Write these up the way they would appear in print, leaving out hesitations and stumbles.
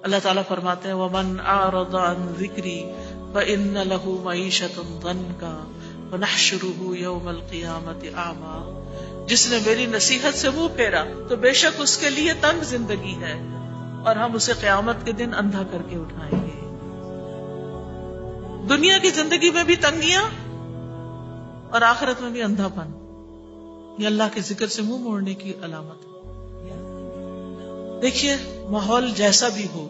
اللہ تعالیٰ فرماتے ہیں وَمَنْ أَعْرَضَ عَنْ ذِكْرِي فَإِنَّ لَهُ مَعِيشَةً ضَنْكًا وَنَحْشُرُهُ يَوْمَ الْقِيَامَةِ أَعْمَى، جس نے میری نصیحت سے منہ پھیرا تو بے شک اس کے لیے تنگ زندگی ہے اور ہم اسے قیامت کے دن اندھا کر کے اٹھائیں گے۔ دنیا کی زندگی میں بھی تنگیاں اور آخرت میں بھی اندھا پن، یہ اللہ کے ذکر سے منہ موڑنے کی علامت ہے۔ دیکھیے ماحول جیسا بھی ہو،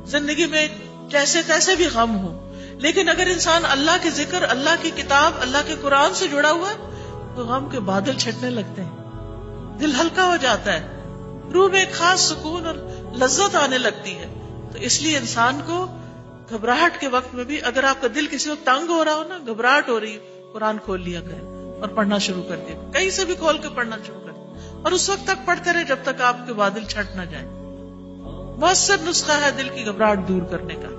زندگی میں جیسے تیسے بھی غم ہو، لیکن اگر انسان اللہ کے ذکر، اللہ کی کتاب، اللہ کے قرآن سے جڑا ہوا ہے تو غم کے بادل چھٹنے لگتے ہیں، دل ہلکا ہو جاتا ہے، روح میں ایک خاص سکون اور لذت آنے لگتی ہے۔ تو اس لیے انسان کو گھبراہٹ کے وقت میں بھی، اگر آپ کا دل کسی وقت تنگ ہو رہا ہو نا، گھبراہٹ ہو رہی، قرآن کھول لیا کرے اور پڑھنا شروع کر دیا، کہیں سے بھی کھول کے پڑھنا شروع کر دیا، اور اس وقت تک پڑھتے رہے جب تک آپ کے بادل چھٹ نہ جائیں۔ مؤثر نسخہ ہے دل کی گھبراہٹ دور کرنے کا،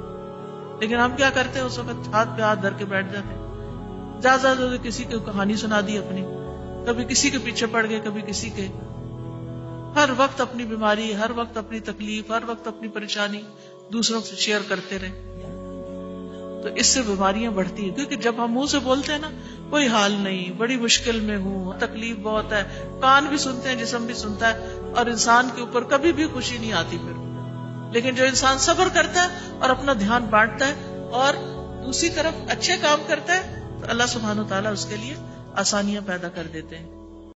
لیکن ہم کیا کرتے ہیں، اس وقت ہاتھ پہ ہاتھ دھر کے بیٹھ جاتے ہیں، زیادہ کسی کو کہانی سنا دی اپنی، کبھی کسی کے پیچھے پڑ گئے، کبھی کسی کے، ہر وقت اپنی بیماری، ہر وقت اپنی تکلیف، ہر وقت اپنی پریشانی دوسروں سے شیئر کرتے رہے، تو اس سے بیماریاں بڑھتی ہیں۔ کیونکہ جب ہم منہ سے بولتے ہیں نا کوئی حال نہیں، بڑی مشکل میں ہوں، تکلیف بہت ہے، کان بھی سنتے ہیں، جسم بھی سنتا ہے، اور انسان کے اوپر کبھی بھی خوشی نہیں آتی پھر۔ لیکن جو انسان صبر کرتا ہے اور اپنا دھیان بانٹتا ہے اور دوسری طرف اچھے کام کرتا ہے تو اللہ سبحانہ و تعالیٰ اس کے لیے آسانیاں پیدا کر دیتے ہیں۔